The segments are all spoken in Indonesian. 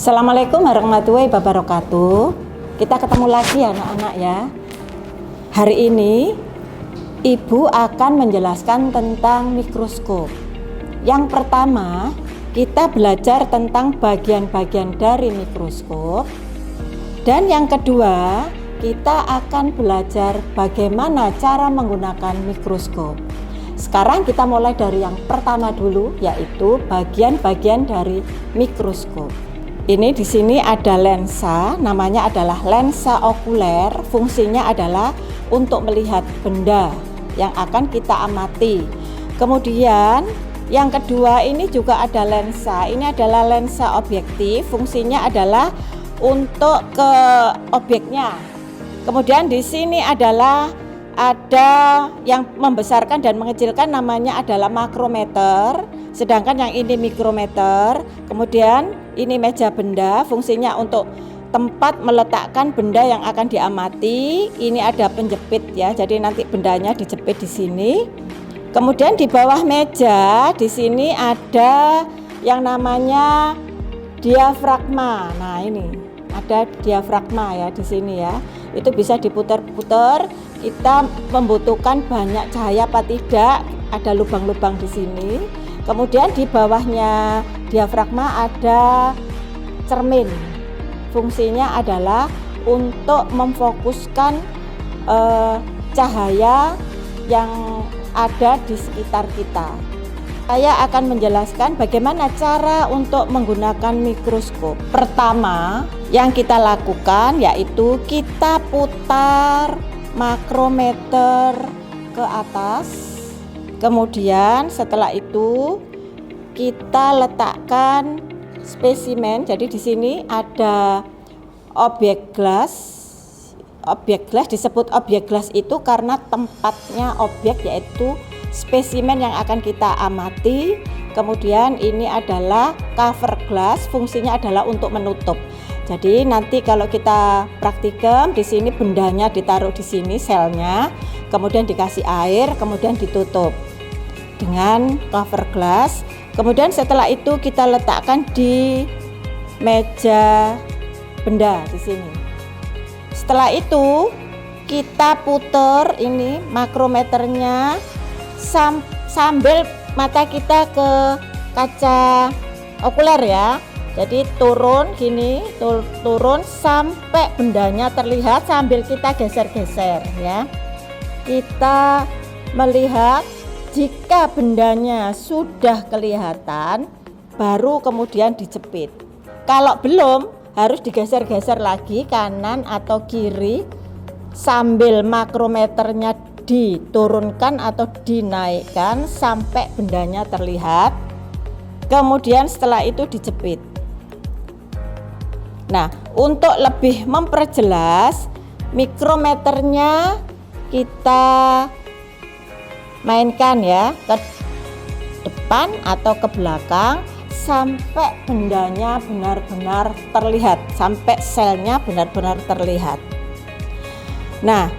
Assalamualaikum warahmatullahi wabarakatuh. Kita ketemu lagi anak-anak ya. Hari ini Ibu akan menjelaskan tentang mikroskop. Yang pertama, kita belajar tentang bagian-bagian dari mikroskop. Dan yang kedua, kita akan belajar bagaimana cara menggunakan mikroskop. Sekarang kita mulai dari yang pertama dulu, yaitu bagian-bagian dari mikroskop. Ini di sini ada lensa, namanya adalah lensa okuler. Fungsinya adalah untuk melihat benda yang akan kita amati. Kemudian yang kedua ini juga ada lensa. Ini adalah lensa objektif. Fungsinya adalah untuk ke objeknya. Kemudian di sini adalah ada yang membesarkan dan mengecilkan, namanya adalah makrometer. Sedangkan yang ini mikrometer. Kemudian ini meja benda, fungsinya untuk tempat meletakkan benda yang akan diamati. Ini ada penjepit ya, jadi nanti bendanya dijepit di sini. Kemudian di bawah meja di sini ada yang namanya diafragma. Nah, ini ada diafragma ya di sini ya. Itu bisa diputar-putar. Kita membutuhkan banyak cahaya apa tidak? Ada lubang-lubang di sini. Kemudian di bawahnya diafragma ada cermin. Fungsinya adalah untuk memfokuskan cahaya yang ada di sekitar kita. Saya akan menjelaskan bagaimana cara untuk menggunakan mikroskop. Pertama, yang kita lakukan yaitu kita putar makrometer ke atas. Kemudian setelah itu kita letakkan spesimen. Jadi di sini ada objek glass. Objek glass disebut objek glass itu karena tempatnya objek, yaitu spesimen yang akan kita amati. Kemudian ini adalah cover glass, fungsinya adalah untuk menutup. Jadi nanti kalau kita praktikum di sini bendanya ditaruh di sini, selnya, kemudian dikasih air, kemudian ditutup dengan cover glass. Kemudian setelah itu kita letakkan di meja benda di sini. Setelah itu kita putar ini makrometernya sambil mata kita ke kaca okuler ya. Jadi turun gini, turun sampai bendanya terlihat sambil kita geser-geser ya. Kita melihat jika bendanya sudah kelihatan, baru kemudian dijepit. Kalau belum, harus digeser-geser lagi kanan atau kiri sambil makrometernya diturunkan atau dinaikkan sampai bendanya terlihat. Kemudian setelah itu dijepit. Nah, untuk lebih memperjelas, mikrometernya kita mainkan ya ke depan atau ke belakang sampai bendanya benar-benar terlihat, sampai selnya benar-benar terlihat. Nah,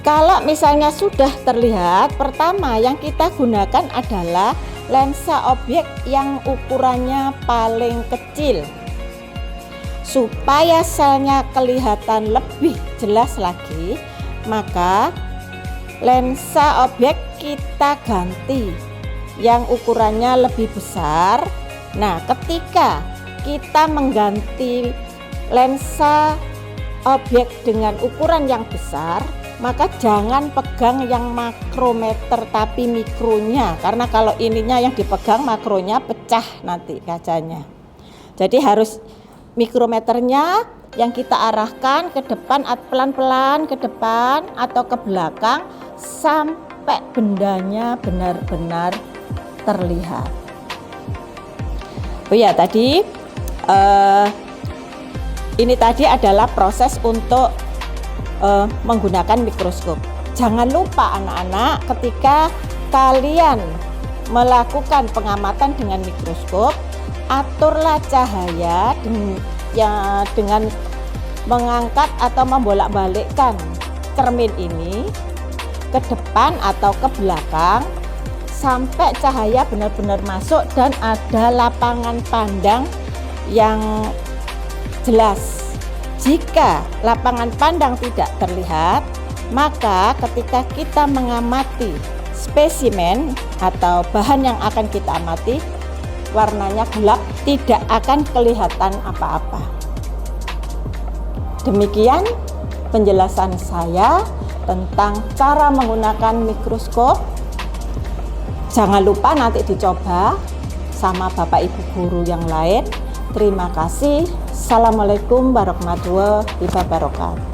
kalau misalnya sudah terlihat, pertama yang kita gunakan adalah lensa objek yang ukurannya paling kecil. Supaya selnya kelihatan lebih jelas lagi, maka lensa objek kita ganti yang ukurannya lebih besar. Nah, ketika kita mengganti lensa objek dengan ukuran yang besar, maka jangan pegang yang makrometer tapi mikronya, karena kalau ininya yang dipegang, makronya pecah nanti kacanya. Jadi harus mikrometernya yang kita arahkan ke depan, pelan-pelan ke depan atau ke belakang sampai bendanya benar-benar terlihat. Oh ya, tadi ini tadi adalah proses untuk menggunakan mikroskop. Jangan lupa anak-anak, ketika kalian melakukan pengamatan dengan mikroskop, aturlah cahaya dengan mengangkat atau membolak-balikkan cermin ini ke depan atau ke belakang sampai cahaya benar-benar masuk dan ada lapangan pandang yang jelas. Jika lapangan pandang tidak terlihat, maka ketika kita mengamati spesimen atau bahan yang akan kita amati, warnanya gelap, tidak akan kelihatan apa-apa. Demikian penjelasan saya tentang cara menggunakan mikroskop. Jangan lupa nanti dicoba sama Bapak Ibu guru yang lain. Terima kasih. Assalamualaikum warahmatullahi wabarakatuh.